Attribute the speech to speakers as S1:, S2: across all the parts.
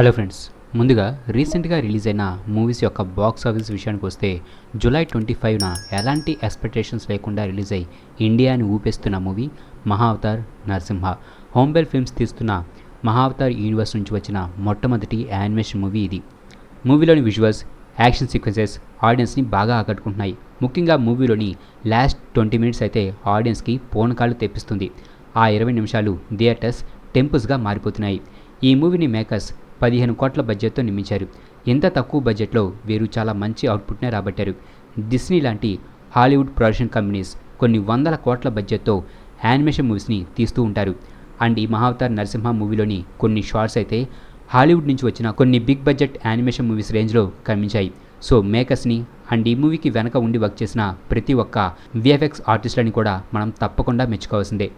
S1: Hello friends, ముందుగా రీసెంట్గా release అయిన మూవీస్ యొక్క బాక్స్ ఆఫీస్ విషయానికి వస్తే జూలై 25న ఎలాంటి ఎక్స్పెక్టేషన్స్ లేకుండా రిలీజ్ అయ్యి ఇండియాని ఊపేస్తున్న మూవీ మహావతార్ నరసింహ. హోంబెల్ ఫిల్మ్స్ తీస్తున్న మహావతార్ యూనివర్స్ నుంచి వచ్చిన మొట్టమొదటి యానిమేషన్ మూవీ ఇది. మూవీలోని విజువల్స్, యాక్షన్ సీక్వెన్సెస్ ఆడియన్స్ని బాగా ఆకట్టుకుంటున్నాయి. ముఖ్యంగా మూవీలోని లాస్ట్ 20 మినిట్స్ అయితే ఆడియన్స్కి పూనకాళ్ళు తెప్పిస్తుంది. ఆ 20 నిమిషాలు థియేటర్స్ టెంపుల్స్గా మారిపోతున్నాయి. ఈ మూవీని మేకర్స్ 15 కోట్ల బడ్జెట్తో నిర్మించారు. ఎంత తక్కువ బడ్జెట్లో వీరు చాలా మంచి అవుట్పుట్నే రాబట్టారు. డిస్నీ లాంటి హాలీవుడ్ ప్రొడక్షన్ కంపెనీస్ కొన్ని వందల కోట్ల బడ్జెట్తో యానిమేషన్ మూవీస్ని తీస్తూ ఉంటారు. అండ్ ఈ మహావతార్ నరసింహ మూవీలోని కొన్ని షార్ట్స్ అయితే హాలీవుడ్ నుంచి వచ్చిన కొన్ని బిగ్ బడ్జెట్ యానిమేషన్ మూవీస్ రేంజ్లో కనిపించాయి. సో మేకర్స్ని అండ్ ఈ మూవీకి వెనక ఉండి వర్క్ చేసిన ప్రతి ఒక్క విఎఫ్ఎక్స్ ఆర్టిస్టులని కూడా మనం తప్పకుండా మెచ్చుకోవాల్సిందే.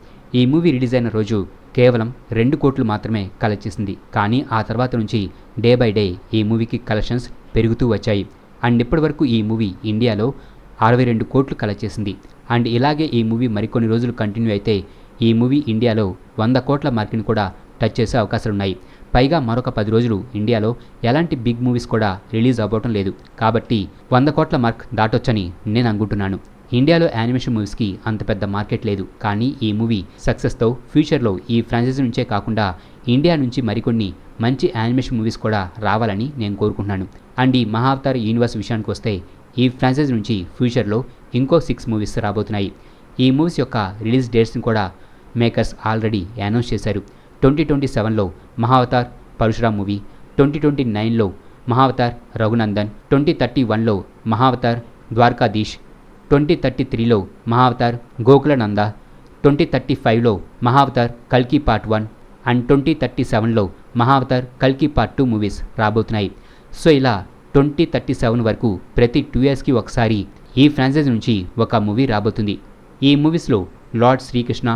S1: ఈ మూవీ రిలీజ్ అయిన రోజు కేవలం 2 కోట్లు మాత్రమే కలెక్ట్ చేసింది. కానీ ఆ తర్వాత నుంచి డే బై డే ఈ మూవీకి కలెక్షన్స్ పెరుగుతూ వచ్చాయి. అండ్ ఇప్పటి వరకు ఈ మూవీ ఇండియాలో 62 కోట్లు కలెక్ట్ చేసింది. అండ్ ఇలాగే ఈ మూవీ మరికొన్ని రోజులు కంటిన్యూ అయితే ఈ మూవీ ఇండియాలో 100 కోట్ల మార్కుని కూడా టచ్ చేసే అవకాశాలున్నాయి. పైగా మరొక 10 రోజులు ఇండియాలో ఎలాంటి బిగ్ మూవీస్ కూడా రిలీజ్ అవ్వటం లేదు. కాబట్టి 100 కోట్ల మార్క్ దాటొచ్చని నేను అనుకుంటున్నాను. ఇండియాలో యానిమేషన్ మూవీస్కి అంత పెద్ద మార్కెట్ లేదు. కానీ ఈ మూవీ సక్సెస్తో ఫ్యూచర్లో ఈ ఫ్రాంచైజీ నుంచే కాకుండా ఇండియా నుంచి మరికొన్ని మంచి యానిమేషన్ మూవీస్ కూడా రావాలని నేను కోరుకుంటున్నాను. అండ్ ఈ మహావతార్ యూనివర్స్ విషయానికి వస్తే ఈ ఫ్రాంచైజీ నుంచి ఫ్యూచర్లో ఇంకో 6 మూవీస్ రాబోతున్నాయి. ఈ మూవీస్ యొక్క రిలీజ్ డేట్స్ని కూడా మేకర్స్ ఆల్రెడీ అనౌన్స్ చేశారు. 2027లో మహావతార్ పరశురామ్ మూవీ, 2029లో మహావతార్ రఘునందన్, 2031లో మహావతార్ ద్వారకాధీష్, 2033లో మహావతార్ గోకులనంద, 2035లో మహావతార్ కల్కి పార్ట్ 1 అండ్ 2037లో మహావతార్ కల్కి పార్ట్ 2 మూవీస్ రాబోతున్నాయి. సో ఇలా 2037 వరకు ప్రతి 2 ఇయర్స్కి ఒకసారి ఈ ఫ్రాంచైజీ నుంచి ఒక మూవీ రాబోతుంది. ఈ మూవీస్లో లార్డ్ శ్రీకృష్ణ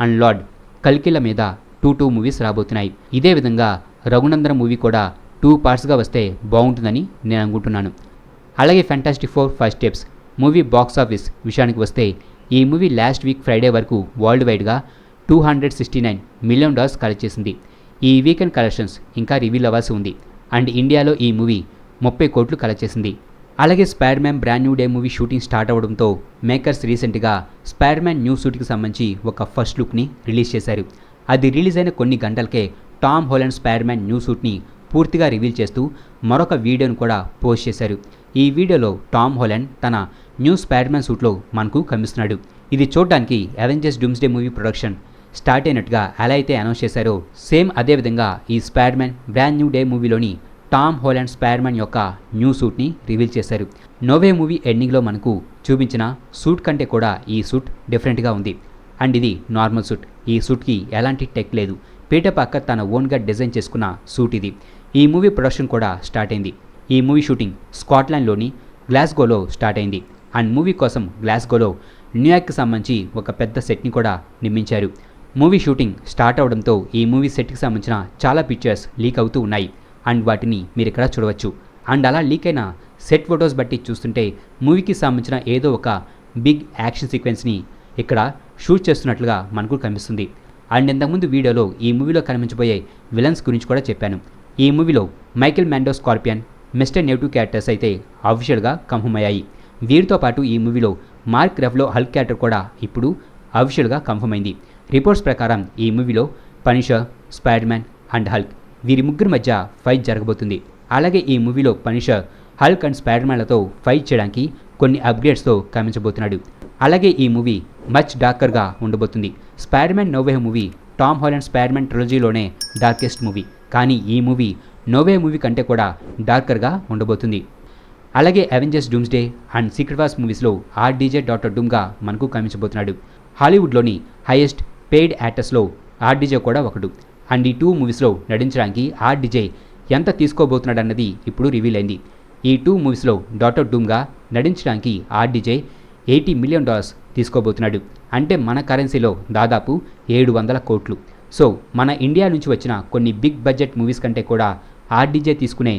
S1: అండ్ లార్డ్ కల్కిల మీద 2 మూవీస్ రాబోతున్నాయి. ఇదే విధంగా రఘునందన మూవీ కూడా 2 పార్ట్స్గా వస్తే బాగుంటుందని నేను అనుకుంటున్నాను. అలాగే fantastic four first steps movie box office విషయానికి వస్తే ఈ మూవీ లాస్ట్ వీక్ ఫ్రైడే వరకు వరల్డ్ వైడ్గా $269 మిలియన్ కలెక్ట్ చేసింది. ఈ వీకెండ్ కలెక్షన్స్ ఇంకా రివీల్ అవ్వాల్సి ఉంది. అండ్ ఇండియాలో ఈ మూవీ 30 కోట్లు కలెక్ట్ చేసింది. అలాగే spider Man brand new day movie shooting start అవ్వడంతో మేకర్స్ రీసెంట్గా స్పైడర్ మ్యాన్ న్యూ షూట్కి సంబంధించి ఒక ఫస్ట్ లుక్ని రిలీజ్ చేశారు. అది రిలీజ్ అయిన కొన్ని గంటలకే Tom Holland Spider Man new షూట్ని పూర్తిగా రివీల్ చేస్తూ మరొక వీడియోను కూడా పోస్ట్ చేశారు. ఈ వీడియోలో టామ్ హాలండ్ తన న్యూ స్పైడర్ మ్యాన్ సూట్లో మనకు కనిపిస్తున్నాడు. ఇది చూడడానికి Avengers Doomsday movie production start అయినట్టుగా ఎలా అయితే అనౌన్స్ చేశారో సేమ్ అదేవిధంగా ఈ Spider Man brand new day మూవీలోని టామ్ హాలండ్ స్పైడర్ మ్యాన్ యొక్క న్యూ సూట్ని రివీల్ చేశారు. నోవే మూవీ ఎండింగ్లో మనకు చూపించిన సూట్ కంటే కూడా ఈ సూట్ డిఫరెంట్గా ఉంది. అండ్ ఇది నార్మల్ సూట్. ఈ సూట్కి ఎలాంటి టెక్ లేదు. పీటర్ పార్కర్ తన ఓన్గా డిజైన్ చేసుకున్న సూట్ ఇది. ఈ మూవీ ప్రొడక్షన్ కూడా స్టార్ట్ అయింది. ఈ మూవీ షూటింగ్ స్కాట్లాండ్లోని గ్లాస్గోలో స్టార్ట్ అయింది. అండ్ మూవీ కోసం గ్లాస్గోలో న్యూయార్క్కి సంబంధించి ఒక పెద్ద సెట్ని కూడా నిర్మించారు. మూవీ షూటింగ్ స్టార్ట్ అవడంతో ఈ మూవీ సెట్కి సంబంధించిన చాలా పిక్చర్స్ లీక్ అవుతూ ఉన్నాయి. అండ్ వాటిని మీరు ఇక్కడ చూడవచ్చు. అండ్ అలా లీక్ అయిన సెట్ ఫొటోస్ బట్టి చూస్తుంటే మూవీకి సంబంధించిన ఏదో ఒక బిగ్ యాక్షన్ సీక్వెన్స్ని ఇక్కడ షూట్ చేస్తున్నట్లుగా మనకు కనిపిస్తుంది. అండ్ ఇంతకుముందు వీడియోలో ఈ మూవీలో కనిపించబోయే విలన్స్ గురించి కూడా చెప్పాను. ఈ మూవీలో Michael Mando Scorpion, mister negative characters అయితే అఫీషియల్గా కన్ఫర్మ్ అయ్యాయి. వీరితో పాటు ఈ మూవీలో మార్క్ రెఫ్లో హల్క్ క్యారెక్టర్ కూడా ఇప్పుడు అఫీషియల్గా కన్ఫర్మ్ అయింది. రిపోర్ట్స్ ప్రకారం ఈ మూవీలో Punisher, Spider Man and Hulk వీరి ముగ్గురు మధ్య ఫైట్ జరగబోతుంది. అలాగే ఈ మూవీలో పనిషర్, హల్క్ అండ్ స్పైడర్ మ్యాన్లతో ఫైట్ చేయడానికి కొన్ని అప్గ్రేడ్స్తో కనిపించబోతున్నాడు. అలాగే ఈ మూవీ మచ్ డార్కర్గా ఉండబోతుంది. Spider Man no way movie Tom Holland Spider Man ట్రిలజీలోనే డార్కెస్ట్ మూవీ. కానీ ఈ మూవీ నోవే మూవీ కంటే కూడా డార్కర్గా ఉండబోతుంది. అలాగే Avengers doomsday and secret wars మూవీస్లో ఆర్డీజే డాక్టర్ డూమ్గా మనకు కనిపించబోతున్నాడు. హాలీవుడ్లోని హైయెస్ట్ పెయిడ్ యాక్టర్స్లో ఆర్డీజే కూడా ఒకడు. అండ్ ఈ 2 మూవీస్లో నటించడానికి ఆర్డీజే ఎంత తీసుకోబోతున్నాడన్నది ఇప్పుడు రివీల్ అయింది. ఈ 2 మూవీస్లో డాక్టర్ డూమ్గా నటించడానికి ఆర్డీజే $80 మిలియన్ తీసుకోబోతున్నాడు. అంటే మన కరెన్సీలో దాదాపు 700 కోట్లు. సో మన ఇండియా నుంచి వచ్చిన కొన్ని బిగ్ బడ్జెట్ మూవీస్ కంటే కూడా ఆర్డీజే తీసుకునే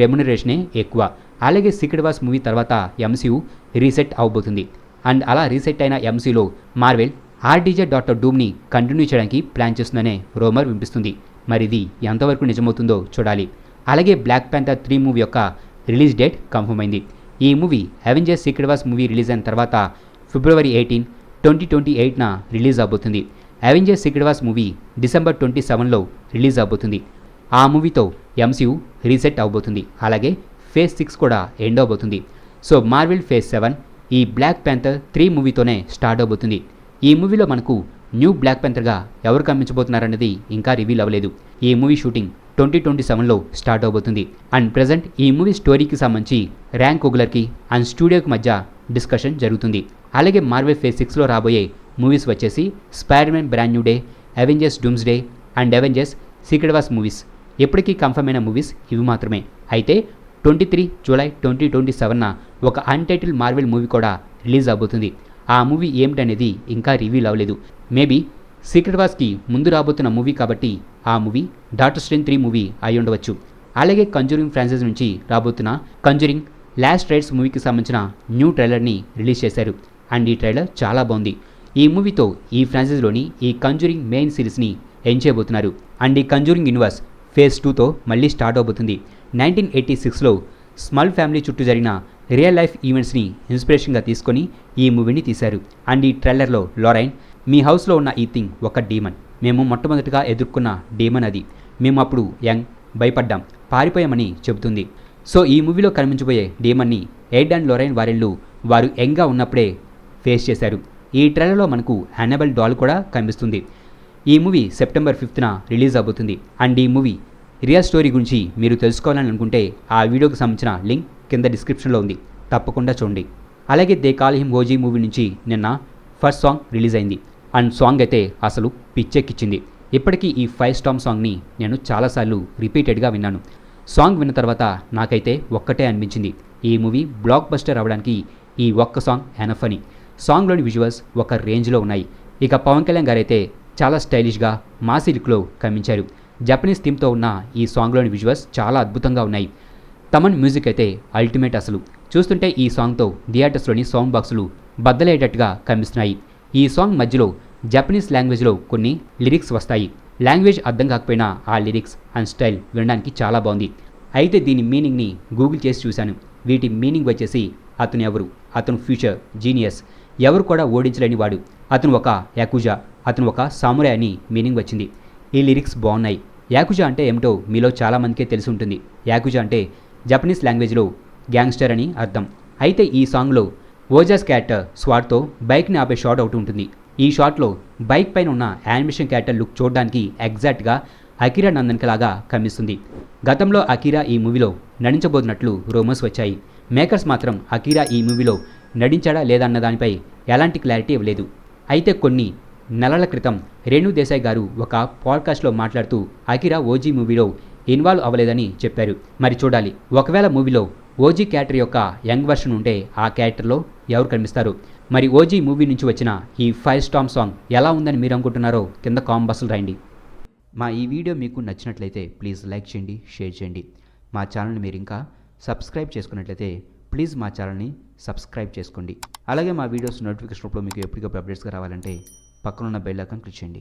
S1: రెమ్యునరేషనే ఎక్కువ. అలాగే సీక్రెట్ వార్స్ మూవీ తర్వాత ఎంసీయూ రీసెట్ అవబోతుంది. అండ్ అలా రీసెట్ అయిన ఎంసీయూలో మార్వెల్ ఆర్డీజే డాక్టర్ డూమ్ని కంటిన్యూ చేయడానికి ప్లాన్ చేస్తుందనే రూమర్ వినిపిస్తుంది. మరి ఇది ఎంతవరకు నిజమవుతుందో చూడాలి. అలాగే బ్లాక్ ప్యాంథర్ 3 మూవీ యొక్క రిలీజ్ డేట్ కన్ఫర్మ్ అయింది. ఈ movie Avengers Secret Wars movie release అయిన తర్వాత ఫిబ్రవరి 18, 2028న రిలీజ్ అవబోతుంది. Avengers Secret Wars movie December 27లో రిలీజ్ అవబోతుంది. ఆ మూవీతో ఎంసీయూ రీసెట్ అవబోతుంది. అలాగే ఫేజ్ 6 కూడా ఎండ్ అవబోతుంది. సో మార్వెల్ ఫేజ్ 7 ఈ బ్లాక్ ప్యాంథర్ 3 మూవీతోనే స్టార్ట్ అవబోతుంది. ఈ మూవీలో మనకు న్యూ బ్లాక్ ప్యాంథర్గా ఎవరు కనిపించబోతున్నారన్నది ఇంకా రివీల్ అవ్వలేదు. ఈ మూవీ షూటింగ్ 2027లో స్టార్ట్ అవబోతుంది. అండ్ ప్రజెంట్ ఈ మూవీ స్టోరీకి సంబంధించి ర్యాన్ కోగ్లర్కి అండ్ స్టూడియోకి మధ్య డిస్కషన్ జరుగుతుంది. అలాగే మార్వెల్ ఫేజ్ 6లో రాబోయే మూవీస్ వచ్చేసి spider-man brand new day, Avengers doomsday and Avengers Secret wars movies. ఎప్పటికీ కన్ఫర్మ్ అయిన మూవీస్ ఇవి మాత్రమే. అయితే 23 జూలై 2027న ఒక అన్టైటిల్ మార్వెల్ మూవీ కూడా రిలీజ్ అవబోతుంది. ఆ మూవీ ఏమిటనేది ఇంకా రివీల్ అవ్వలేదు. మేబీ సీక్రెట్ వార్స్కి ముందు రాబోతున్న మూవీ కాబట్టి ఆ మూవీ డాక్టర్ స్ట్రేంజ్ 3 మూవీ అయి ఉండవచ్చు. అలాగే కంజూరింగ్ ఫ్రాంచైజ్ నుంచి రాబోతున్న కంజూరింగ్ లాస్ట్ రైట్స్ మూవీకి సంబంధించిన న్యూ ట్రైలర్ని రిలీజ్ చేశారు. అండ్ ఈ ట్రైలర్ చాలా బాగుంది. ఈ మూవీతో ఈ ఫ్రాంచైజ్లోని ఈ కంజూరింగ్ మెయిన్ సిరీస్ని ఎండ్ చేయబోతున్నారు. అండ్ ఈ కంజూరింగ్ యూనివర్స్ ఫేజ్ 2తో మళ్ళీ స్టార్ట్ అవబోతుంది. 1986లో స్మాల్ ఫ్యామిలీ చుట్టూ జరిగిన రియల్ లైఫ్ ఈవెంట్స్ని ఇన్స్పిరేషన్గా తీసుకొని ఈ మూవీని తీశారు. అండ్ ఈ ట్రైలర్లో లొరైన్, మీ హౌస్లో ఉన్న ఈ థింగ్ ఒక డీమన్, మేము మొట్టమొదటిగా ఎదుర్కొన్న డీమన్ అది, మేము అప్పుడు యంగ్, భయపడ్డాం, పారిపోయామని చెబుతుంది. సో ఈ మూవీలో కనిపించబోయే డీమన్ని ఎడ్ అండ్ లొరైన్ వారిళ్ళు వారు యంగ్గా ఉన్నప్పుడే ఫేస్ చేశారు. ఈ ట్రైలర్లో మనకు యానబెల్ డాల్ కూడా కనిపిస్తుంది. ఈ మూవీ సెప్టెంబర్ 5న రిలీజ్ అవబోతుంది. అండ్ ఈ మూవీ రియల్ స్టోరీ గురించి మీరు తెలుసుకోవాలని అనుకుంటే ఆ వీడియోకి సంబంధించిన లింక్ కింద డిస్క్రిప్షన్లో ఉంది, తప్పకుండా చూడండి. అలాగే they call him OG movie నుంచి నిన్న ఫస్ట్ సాంగ్ రిలీజ్ అయింది. అండ్ సాంగ్ అయితే అసలు పిచ్చెక్కిచ్చింది. ఇప్పటికీ ఈ 5 స్టార్ సాంగ్ని నేను చాలాసార్లు రిపీటెడ్గా విన్నాను. సాంగ్ విన్న తర్వాత నాకైతే ఒక్కటే అనిపించింది, ఈ మూవీ బ్లాక్ బస్టర్ అవ్వడానికి ఈ ఒక్క సాంగ్ ఎనఫ్ అని. సాంగ్లోని విజువల్స్ ఒక రేంజ్లో ఉన్నాయి. ఇక పవన్ కళ్యాణ్ గారైతే చాలా స్టైలిష్గా మాసీ లుక్లో కనిపించారు. జపనీస్ థీమ్తో ఉన్న ఈ సాంగ్లోని విజువల్స్ చాలా అద్భుతంగా ఉన్నాయి. తమన్ మ్యూజిక్ అయితే అల్టిమేట్ అసలు. చూస్తుంటే ఈ సాంగ్తో థియేటర్స్లోని సౌండ్ బాక్సులు బద్దలయ్యేటట్టుగా కనిపిస్తున్నాయి. ఈ సాంగ్ మధ్యలో జపనీస్ లాంగ్వేజ్లో కొన్ని లిరిక్స్ వస్తాయి. లాంగ్వేజ్ అర్థం కాకపోయినా ఆ లిరిక్స్ అండ్ స్టైల్ వినడానికి చాలా బాగుంది. అయితే దీని మీనింగ్ని గూగుల్ చేసి చూశాను. వీటి మీనింగ్ వచ్చేసి అతను ఎవరు, అతను ఫ్యూచర్ జీనియస్, ఎవరు కూడా ఓడించలేని వాడు, అతను ఒక యాకుజా, అతను ఒక సామురాయ్ అని మీనింగ్ వచ్చింది. ఈ లిరిక్స్ బాగున్నాయి. యాకుజా అంటే ఏమిటో మీలో చాలామందికే తెలిసి ఉంటుంది. యాకుజా అంటే జపనీస్ లాంగ్వేజ్లో గ్యాంగ్స్టర్ అని అర్థం. అయితే ఈ సాంగ్లో ఓజాస్ క్యారెక్టర్ స్వాట్తో బైక్ని ఆపే షాట్ ఒకటి ఉంటుంది. ఈ షాట్లో బైక్ పైన ఉన్న యానిమేషన్ క్యారెక్టర్ లుక్ చూడడానికి ఎగ్జాక్ట్గా అకిరా నందన్కి లాగా కనిపిస్తుంది. గతంలో అకిరా ఈ మూవీలో నటించబోతున్నట్లు రూమర్స్ వచ్చాయి. మేకర్స్ మాత్రం అకిరా ఈ మూవీలో నటించాడా లేదా అన్న దానిపై ఎలాంటి క్లారిటీ ఇవ్వలేదు. అయితే కొన్ని నెలల క్రితం రేణు దేశాయ్ గారు ఒక పాడ్కాస్ట్లో మాట్లాడుతూ అకిరా ఓజీ మూవీలో ఇన్వాల్వ్ అవ్వలేదని చెప్పారు. మరి చూడాలి, ఒకవేళ మూవీలో ఓజీ క్యారెక్టర్ యొక్క యంగ్ వర్షన్ ఉంటే ఆ క్యారెక్టర్లో ఎవరు కనిపిస్తారు? మరి ఓజీ మూవీ నుంచి వచ్చిన ఈ 5 స్టార్ సాంగ్ ఎలా ఉందని మీరు అనుకుంటున్నారో కింద కామెంట్ బాక్స్లో రాయండి. మా ఈ వీడియో మీకు నచ్చినట్లయితే ప్లీజ్ లైక్ చేయండి, షేర్ చేయండి. మా ఛానల్ని మీరు ఇంకా సబ్స్క్రైబ్ చేసుకున్నట్లయితే ప్లీజ్ మా ఛానల్ని సబ్స్క్రైబ్ చేసుకోండి. అలాగే మా వీడియోస్ నోటిఫికేషన్ రూపంలో మీకు ఎప్పటికప్పుడు అప్డేట్స్గా రావాలంటే పక్కనున్న బెల్ ఐకాన్ క్లిక్ చేయండి.